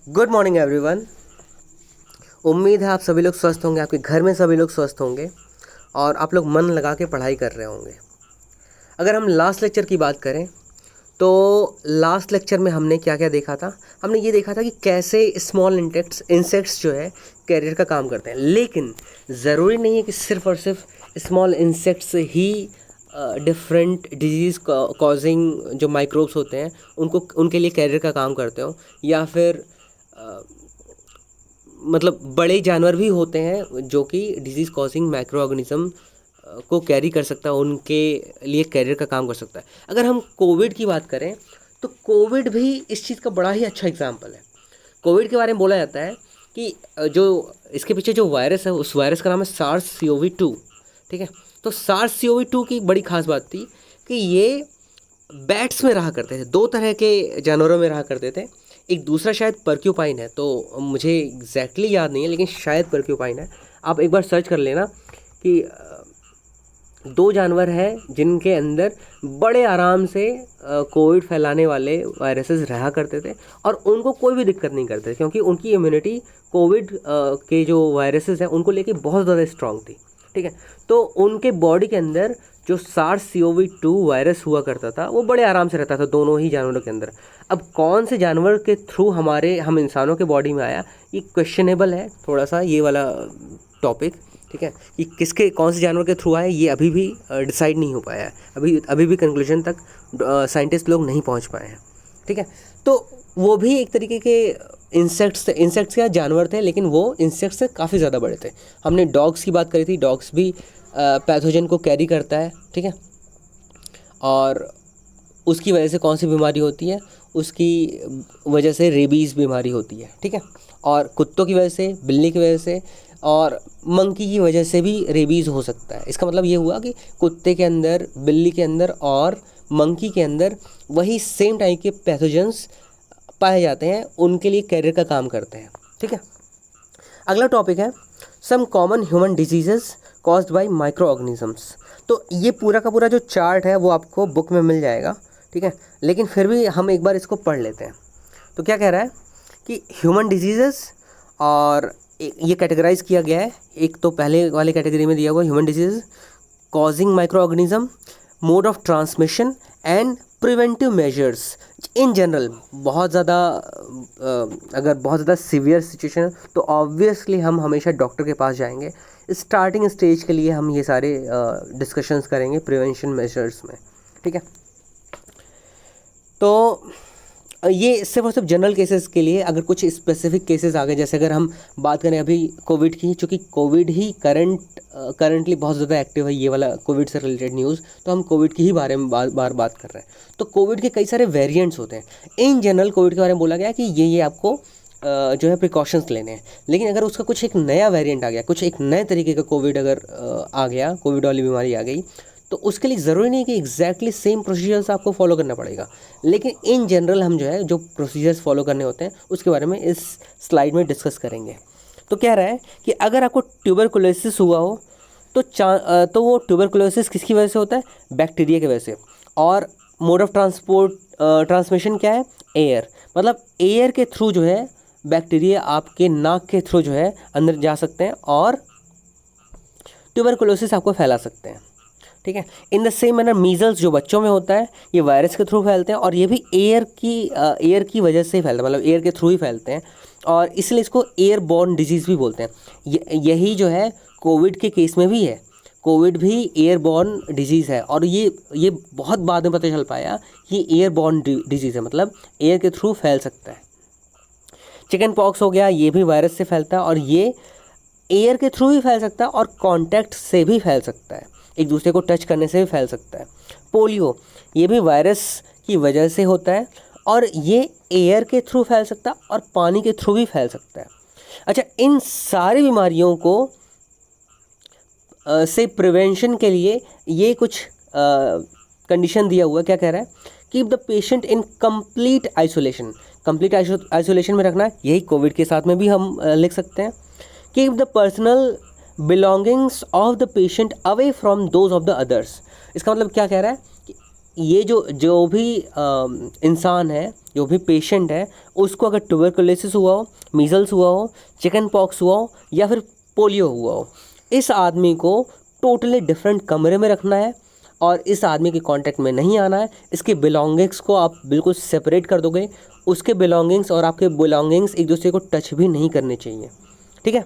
Good morning everyone. उम्मीद है आप सभी लोग स्वस्थ होंगे, आपके घर में सभी लोग स्वस्थ होंगे और आप लोग मन लगा के पढ़ाई कर रहे होंगे। अगर हम लास्ट लेक्चर की बात करें तो लास्ट लेक्चर में हमने क्या क्या देखा था। हमने ये देखा था कि कैसे स्मॉल इंसेक्ट्स जो है कैरियर का काम करते हैं, लेकिन ज़रूरी नहीं है कि सिर्फ और सिर्फ स्मॉल इंसेक्ट्स ही डिफरेंट डिजीज़ कॉजिंग जो माइक्रोब्स होते हैं उनके लिए कैरियर का काम करते हो, या फिर मतलब बड़े जानवर भी होते हैं जो कि डिजीज़ कॉजिंग माइक्रो ऑर्गेनिज्म को कैरी कर सकता है, उनके लिए कैरियर का काम कर सकता है। अगर हम कोविड की बात करें तो कोविड भी इस चीज़ का बड़ा ही अच्छा एग्जाम्पल है। कोविड के बारे में बोला जाता है कि जो इसके पीछे जो वायरस है उस वायरस का नाम है SARS-CoV-2। ठीक है, तो SARS-CoV-2 की बड़ी खास बात थी कि ये बैट्स में रहा करते थे, दो तरह के जानवरों में रहा करते थे। एक दूसरा शायद पर्क्यूपाइन है, तो मुझे एग्जैक्टली याद नहीं है, लेकिन शायद पर्क्यूपाइन है। आप एक बार सर्च कर लेना कि दो जानवर हैं जिनके अंदर बड़े आराम से कोविड फैलाने वाले वायरसेस रहा करते थे और उनको कोई भी दिक्कत नहीं करते थे, क्योंकि उनकी इम्यूनिटी कोविड के जो वायरसेस हैं उनको लेके बहुत ज़्यादा स्ट्रांग थी। ठीक है, तो उनके बॉडी के अंदर जो SARS-CoV-2 वायरस हुआ करता था वो बड़े आराम से रहता था दोनों ही जानवरों के अंदर। अब कौन से जानवर के थ्रू हम इंसानों के बॉडी में आया, ये क्वेश्चनेबल है थोड़ा सा ये वाला टॉपिक। ठीक है, कि किसके कौन से जानवर के थ्रू आया ये अभी भी डिसाइड नहीं हो पाया है, अभी भी कंक्लूजन तक साइंटिस्ट लोग नहीं पहुंच पाए हैं। ठीक है, तो वो भी एक तरीके के इंसेक्ट्स या जानवर थे, लेकिन वो इंसेक्ट्स से काफ़ी ज़्यादा बड़े थे। हमने डॉग्स की बात करी थी, डॉग्स भी पैथोजन को कैरी करता है। ठीक है, और उसकी वजह से कौन सी बीमारी होती है, उसकी वजह से रेबीज़ बीमारी होती है। ठीक है, और कुत्तों की वजह से, बिल्ली की वजह से और मंकी की वजह से भी रेबीज़ हो सकता है। इसका मतलब ये हुआ कि कुत्ते के अंदर, बिल्ली के अंदर और मंकी के अंदर वही सेम टाइप के पैथोजेंस पाए जाते हैं, उनके लिए कैरियर का काम करते हैं। ठीक है, अगला टॉपिक है some common human diseases caused by microorganisms. तो ये पूरा का पूरा जो चार्ट है वो आपको बुक में मिल जाएगा। ठीक है, लेकिन फिर भी हम एक बार इसको पढ़ लेते हैं। तो क्या कह रहा है कि ह्यूमन डिजीजेस, और ये कैटेगराइज किया गया है। एक तो पहले वाले कैटेगरी में दिया हुआ human disease causing micro organism, mode of transmission and preventive measures. In general बहुत ज़्यादा अगर बहुत ज़्यादा सीवियर सिचुएशन है तो ऑब्वियसली हम हमेशा डॉक्टर के पास जाएंगे। स्टार्टिंग स्टेज के लिए हम ये सारे डिस्कशंस करेंगे प्रिवेंशन मेजर्स में। ठीक है, तो ये सिर्फ और सिर्फ जनरल केसेस के लिए। अगर कुछ स्पेसिफिक केसेस आ गए, जैसे अगर हम बात करें अभी कोविड की, चूँकि कोविड ही करंटली बहुत ज़्यादा एक्टिव है, ये वाला कोविड से रिलेटेड न्यूज़, तो हम कोविड की ही बारे में बार बात कर रहे हैं। तो कोविड के कई सारे वेरिएंट्स होते हैं। इन जनरल कोविड के बारे में बोला गया कि ये आपको जो है प्रिकॉशंस लेने हैं। लेकिन अगर उसका कुछ एक नया वेरिएंट आ गया, कुछ एक नए तरीके का कोविड अगर आ गया, कोविड वाली बीमारी आ गई, तो उसके लिए ज़रूरी नहीं कि एग्जैक्टली सेम प्रोसीजर्स आपको फॉलो करना पड़ेगा। लेकिन इन जनरल हम जो है जो प्रोसीजर्स फॉलो करने होते हैं उसके बारे में इस स्लाइड में डिस्कस करेंगे। तो कह रहा है कि अगर आपको ट्यूबरकुलोसिस हुआ हो तो वो ट्यूबरकुलोसिस किसकी वजह से होता है? बैक्टीरिया की वजह से। और मोड ऑफ ट्रांसमिशन क्या है? एयर। मतलब एयर के थ्रू जो है बैक्टीरिया आपके नाक के थ्रू जो है अंदर जा सकते हैं और ट्यूबरकुलोसिस आपको फैला सकते हैं। ठीक है, in the same manner measles जो बच्चों में होता है ये वायरस के थ्रू फैलते हैं और ये भी एयर की वजह से ही फैलता है, मतलब एयर के थ्रू ही फैलते हैं और इसलिए इसको एयर बॉर्न डिजीज़ भी बोलते हैं। यही जो है कोविड के केस में भी है। कोविड भी एयर बॉर्न डिजीज़ है और ये बहुत बाद में पता चल पाया कि एयर बॉर्न डिजीज़ है, मतलब एयर के थ्रू फैल सकता है। चिकन पॉक्स हो गया, ये भी वायरस से फैलता है और ये एयर के थ्रू भी फैल सकता है और कॉन्टैक्ट से भी फैल सकता है, एक दूसरे को टच करने से भी फैल सकता है। पोलियो, ये भी वायरस की वजह से होता है और ये एयर के थ्रू फैल सकता है और पानी के थ्रू भी फैल सकता है। अच्छा, इन सारी बीमारियों को से प्रिवेंशन के लिए ये कुछ कंडीशन दिया हुआ है। क्या कह रहा है? Keep the patient in complete isolation. Complete isolation में रखना है, यही कोविड के साथ में भी हम लिख सकते हैं। Keep the personal belongings of the patient away from those of the others. इसका मतलब क्या कह रहा है कि ये जो जो भी इंसान है, जो भी पेशेंट है, उसको अगर ट्यूबरकुलोसिस हुआ हो, मीजल्स हुआ हो, चिकन पॉक्स हुआ हो या फिर पोलियो हुआ हो, इस आदमी को टोटली डिफरेंट कमरे में रखना है और इस आदमी के कांटेक्ट में नहीं आना है। इसके बिलोंगिंग्स को आप बिल्कुल सेपरेट कर दोगे, उसके बिलोंगिंग्स और आपके बिलोंगिंग्स एक दूसरे को टच भी नहीं करने चाहिए, ठीक है।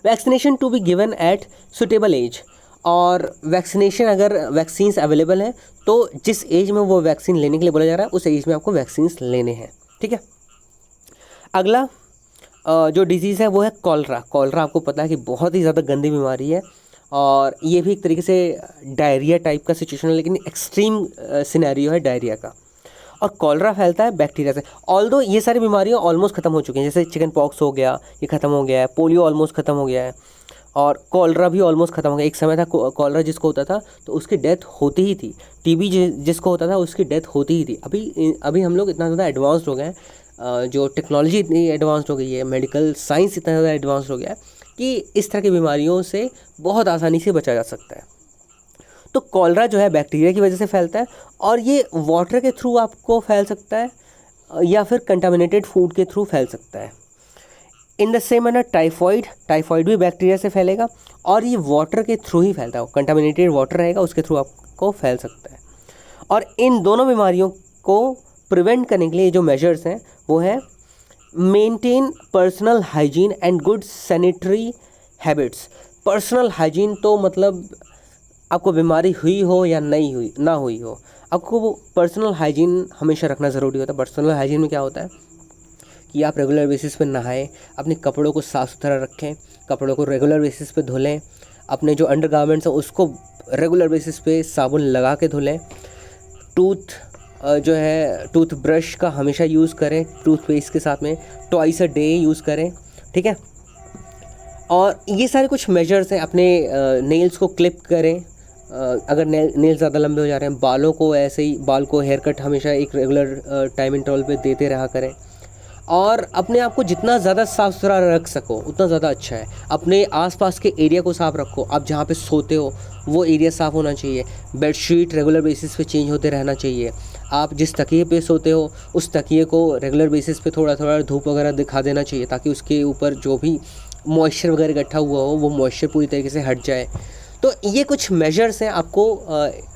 Vaccination to be given at suitable age, और वैक्सीनेशन अगर वैक्सीन्स अवेलेबल हैं तो जिस एज में वो वैक्सीन लेने के लिए बोला जा रहा है उस एज में आपको वैक्सीन्स लेने हैं, ठीक है। अगला जो डिजीज़ है वो है कॉलरा। कॉलरा आपको पता है कि बहुत ही ज़्यादा गंदी बीमारी है और ये भी एक तरीके से डायरिया टाइप का सिचुएशन है, लेकिन एक्सट्रीम सिनेरियो है डायरिया का। और कॉलरा फैलता है बैक्टीरिया से। ऑल्दो ये सारी बीमारियाँ ऑलमोस्ट ख़त्म हो चुकी हैं, जैसे चिकन पॉक्स हो गया, ये ख़त्म हो गया है, पोलियो ऑलमोस्ट ख़त्म हो गया है और कॉलरा भी ऑलमोस्ट ख़त्म हो गया। एक समय था कॉलरा जिसको होता था तो उसकी डेथ होती ही थी, टीबी जिसको होता था उसकी डेथ होती ही थी। अभी हम लोग इतना ज़्यादा एडवांस्ड हो गए हैं, जो टेक्नोलॉजी इतनी एडवांस्ड हो गई है, मेडिकल साइंस इतना ज़्यादा एडवांस्ड हो गया है कि इस तरह की बीमारियों से बहुत आसानी से बचा जा सकता है। तो कॉलरा जो है बैक्टीरिया की वजह से फैलता है और ये वाटर के थ्रू आपको फैल सकता है या फिर कंटामिनेटेड फूड के थ्रू फैल सकता है। In the same manner typhoid भी बैक्टीरिया से फैलेगा और ये वाटर के थ्रू ही फैलता है, कंटामिनेटेड वाटर रहेगा उसके थ्रू आपको फैल सकता है। और इन दोनों बीमारियों को प्रिवेंट करने के लिए जो मेजर्स हैं वो है maintain personal hygiene and good sanitary habits. Personal hygiene तो मतलब आपको बीमारी हुई हो या नहीं हुई हो, आपको वो पर्सनल हाइजीन हमेशा रखना ज़रूरी होता है। पर्सनल हाइजीन में क्या होता है कि आप रेगुलर बेसिस पे नहाएं, अपने कपड़ों को साफ़ सुथरा रखें, कपड़ों को रेगुलर बेसिस पे धुलें, अपने जो अंडरगारमेंट्स हैं उसको रेगुलर बेसिस पे साबुन लगा के धुलें, जो है टूथ ब्रश का हमेशा यूज़ करें, टूथपेस्ट के साथ में ट्वाइस अ डे यूज़ करें, ठीक है। और ये सारे कुछ मेजर्स हैं। अपने नेल्स को क्लिप करें, अगर नेल्स ज़्यादा लंबे हो जा रहे हैं, बालों को ऐसे ही बाल को हेयर कट हमेशा एक रेगुलर टाइम इंटरवल पे देते रहा करें और अपने आप को जितना ज़्यादा साफ़ सुथरा रख सको उतना ज़्यादा अच्छा है। अपने आसपास के एरिया को साफ़ रखो, आप जहाँ पे सोते हो वो एरिया साफ़ होना चाहिए, बेडशीट रेगुलर बेसिस पे चेंज होते रहना चाहिए, आप जिस तकिए पे सोते हो उस तकिए को रेगुलर बेसिस पे थोड़ा थोड़ा धूप वगैरह दिखा देना चाहिए ताकि उसके ऊपर जो भी मॉइस्चर वगैरह इकट्ठा हुआ हो वो मॉइस्चर पूरी तरीके से हट जाए। तो ये कुछ मेजर्स हैं, आपको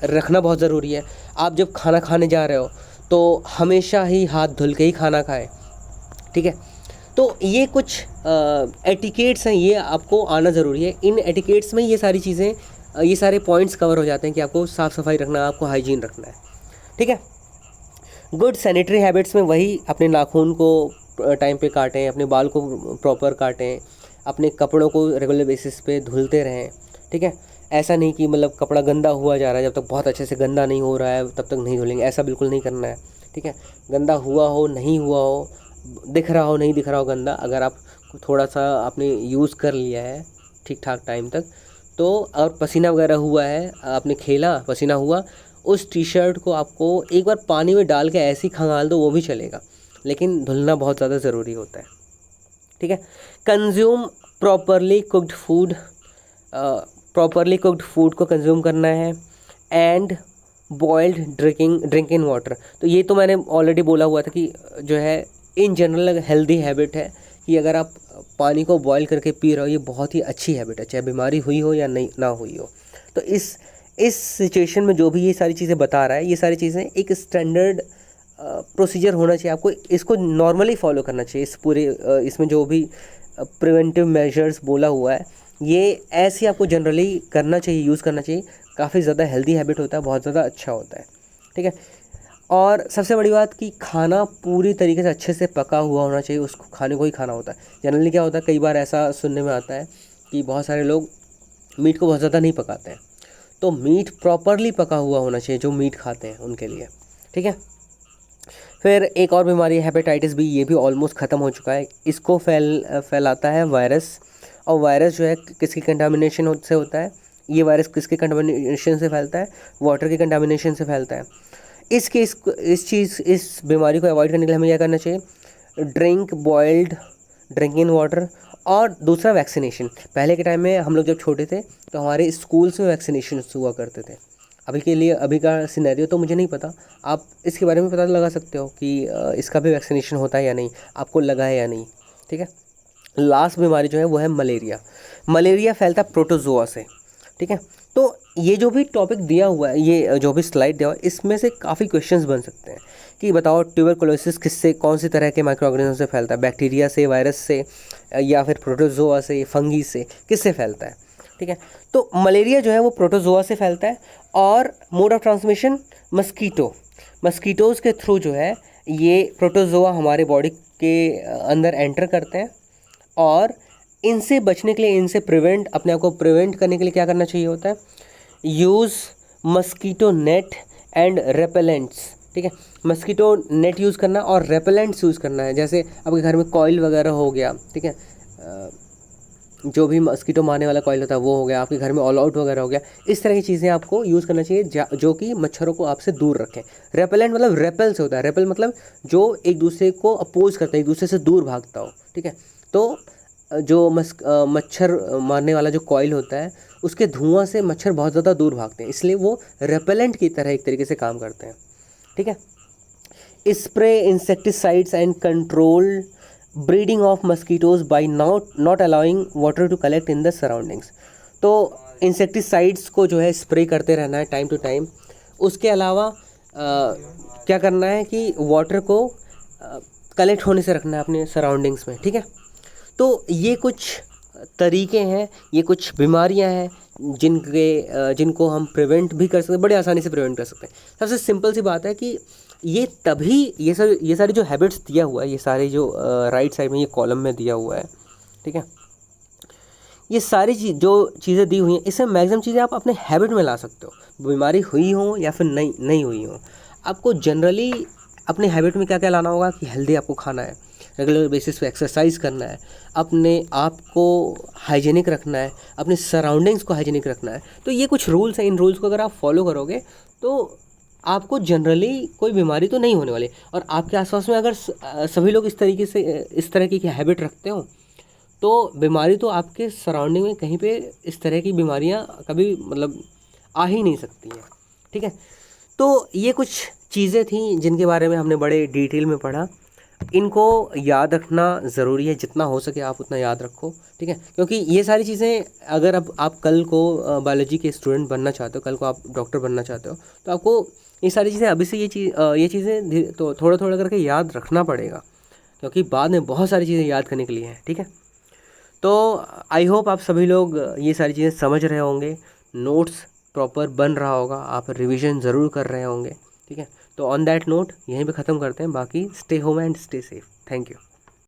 रखना बहुत ज़रूरी है। आप जब खाना खाने जा रहे हो तो हमेशा ही हाथ धुल के ही खाना खाएं, ठीक है। तो ये कुछ एटिकेट्स हैं, ये आपको आना ज़रूरी है। इन एटिकेट्स में ये सारी चीज़ें, ये सारे पॉइंट्स कवर हो जाते हैं कि आपको साफ़ सफाई रखना है, आपको हाइजीन रखना है, ठीक है। गुड सैनिटरी हैबिट्स में वही अपने नाखून को टाइम पे काटें, अपने बाल को प्रॉपर काटें, अपने कपड़ों को रेगुलर बेसिस पे धुलते रहें, ठीक है। ऐसा नहीं कि मतलब कपड़ा गंदा हुआ जा रहा है, जब तक बहुत अच्छे से गंदा नहीं हो रहा है तब तक नहीं धुलेंगे, ऐसा बिल्कुल नहीं करना है, ठीक है। गंदा हुआ हो नहीं हुआ हो, दिख रहा हो नहीं दिख रहा हो गंदा, अगर आप थोड़ा सा आपने यूज़ कर लिया है ठीक ठाक टाइम तक तो, और पसीना वगैरह हुआ है, आपने खेला पसीना हुआ, उस टी शर्ट को आपको एक बार पानी में डाल के ऐसे ही खंगाल दो वो भी चलेगा, लेकिन धुलना बहुत ज़्यादा ज़रूरी होता है, ठीक है। Consume properly cooked food, properly cooked food को कंज्यूम करना है एंड बॉइल्ड ड्रिंकिंग वाटर। तो ये तो मैंने ऑलरेडी बोला हुआ था कि जो है इन जनरल हेल्दी हैबिट है कि अगर आप पानी को बॉईल करके पी रहे हो ये बहुत ही अच्छी हैबिट है, चाहे बीमारी हुई हो या नहीं ना हुई हो। तो इस सिचुएशन में जो भी ये सारी चीज़ें बता रहा है, ये सारी चीज़ें एक स्टैंडर्ड प्रोसीजर होना चाहिए, आपको इसको नॉर्मली फॉलो करना चाहिए। इस पूरे इसमें जो भी प्रिवेंटिव मेजर्स बोला हुआ है ये ऐसे आपको जनरली करना चाहिए, यूज़ करना चाहिए। काफ़ी ज़्यादा हेल्दी हैबिट होता है, बहुत ज़्यादा अच्छा होता है, ठीक है। और सबसे बड़ी बात कि खाना पूरी तरीके से अच्छे से पका हुआ होना चाहिए, उसको खाने को ही खाना होता है। जनरली क्या होता है, कई बार ऐसा सुनने में आता है कि बहुत सारे लोग मीट को बहुत ज़्यादा नहीं पकाते हैं, तो मीट प्रॉपरली पका हुआ होना चाहिए जो मीट खाते हैं उनके लिए, ठीक है। फिर एक और बीमारी है हेपेटाइटिस बी, ये भी ऑलमोस्ट ख़त्म हो चुका है। इसको फैलाता है वायरस, और वायरस जो है किसकी कंटामिनेशन से होता है, ये वायरस किसके कंटामिनेशन से फैलता है, वाटर के कंटामिनेशन से फैलता है। इस बीमारी को अवॉइड करने के लिए हमें क्या करना चाहिए, ड्रिंक बॉइल्ड ड्रिंकिंग वाटर, और दूसरा वैक्सीनेशन। पहले के टाइम में हम लोग जब छोटे थे तो हमारे स्कूल्स में वैक्सीनेशन हुआ करते थे, अभी के लिए अभी का सिनेरियो तो मुझे नहीं पता, आप इसके बारे में पता लगा सकते हो कि इसका भी वैक्सीनेशन होता है या नहीं, आपको लगा है या नहीं, ठीक है। लास्ट बीमारी जो है वो है मलेरिया। मलेरिया फैलता है प्रोटोजोआ से, ठीक है। तो ये जो भी टॉपिक दिया हुआ है, ये जो भी स्लाइड दिया हुआ है, इसमें से काफ़ी क्वेश्चंस बन सकते हैं कि बताओ ट्यूबरकुलोसिस किससे, कौन सी तरह के माइक्रो ऑर्गेनिज्म से फैलता है, बैक्टीरिया से, वायरस से, या फिर प्रोटोजोआ से, फंगी से, किससे फैलता है, ठीक है। तो मलेरिया जो है वो प्रोटोजोआ से फैलता है, और मोड ऑफ ट्रांसमिशन मस्कीटोज़ के थ्रू जो है ये प्रोटोजोआ हमारे बॉडी के अंदर एंटर करते हैं, और इनसे बचने के लिए, इनसे प्रिवेंट, अपने आप को प्रिवेंट करने के लिए क्या करना चाहिए होता है, use mosquito net and repellents, ठीक है। मस्कीटो नेट यूज़ करना और रेपेलेंट्स यूज़ करना है। जैसे आपके घर में कॉइल वगैरह हो गया, ठीक है, जो भी मस्कीटो मारने वाला कॉइल होता है वो हो गया, आपके घर में ऑल आउट वगैरह हो गया, इस तरह की चीज़ें आपको यूज़ करना चाहिए जो कि मच्छरों को आपसे दूर रखें। रेपेलेंट मतलब रेपल से होता है, रेपल मतलब जो एक दूसरे को अपोज करता है, एक दूसरे से दूर भागता हो, ठीक है। तो जो मच्छर मारने वाला जो कॉइल होता है उसके धुआं से मच्छर बहुत ज़्यादा दूर भागते हैं, इसलिए वो रेपेलेंट की तरह एक तरीके से काम करते हैं, ठीक है। Spray insecticides and control breeding of mosquitoes by not allowing water to collect in the surroundings. तो इंसेक्टिसाइड्स को जो है स्प्रे करते रहना है टाइम टू टाइम। उसके अलावा क्या करना है कि वाटर को कलेक्ट होने से रखना है अपने सराउंडिंग्स में, ठीक है। तो ये कुछ तरीके हैं, ये कुछ बीमारियां हैं जिनको हम प्रिवेंट भी कर सकते हैं, बड़े आसानी से प्रिवेंट कर सकते हैं। सबसे सिंपल सी बात है कि ये तभी ये सारी जो हैबिट्स दिया हुआ है, ये सारे जो राइट साइड में ये कॉलम में दिया हुआ है, ठीक है, ये सारी जो चीज़ें दी हुई हैं, इसमें मैक्सिमम चीज़ें आप अपने हैबिट में ला सकते हो। बीमारी हुई हो या फिर नहीं हुई हो, आपको जनरली अपने हैबिट में क्या क्या लाना होगा कि हेल्दी आपको खाना है, रेगुलर बेसिस पे एक्सरसाइज करना है, अपने आप को हाइजीनिक रखना है, अपने सराउंडिंग्स को हाइजीनिक रखना है। तो ये कुछ रूल्स हैं, इन रूल्स को अगर आप फॉलो करोगे तो आपको जनरली कोई बीमारी तो नहीं होने वाली। और आपके आसपास में अगर सभी लोग इस तरह की हैबिट रखते हो तो बीमारी तो आपके सराउंडिंग में कहीं पे इस तरह की बीमारियां कभी मतलब आ ही नहीं सकती हैं, ठीक है। तो ये कुछ चीज़ें थी जिनके बारे में हमने बड़े डिटेल में पढ़ा। इनको याद रखना ज़रूरी है, जितना हो सके आप उतना याद रखो, ठीक है। क्योंकि ये सारी चीज़ें अगर अब आप कल को बायोलॉजी के स्टूडेंट बनना चाहते हो, कल को आप डॉक्टर बनना चाहते हो, तो आपको ये सारी चीज़ें अभी से ये चीज़ें तो थोड़ा थोड़ा करके याद रखना पड़ेगा, क्योंकि बाद में बहुत सारी चीज़ें याद करने के लिए हैं, ठीक है। तो आई होप आप सभी लोग ये सारी चीज़ें समझ रहे होंगे, नोट्स प्रॉपर बन रहा होगा, आप रिवीजन ज़रूर कर रहे होंगे, ठीक है। तो ऑन दैट नोट यहीं पे ख़त्म करते हैं, बाकी stay home and stay safe. Thank you.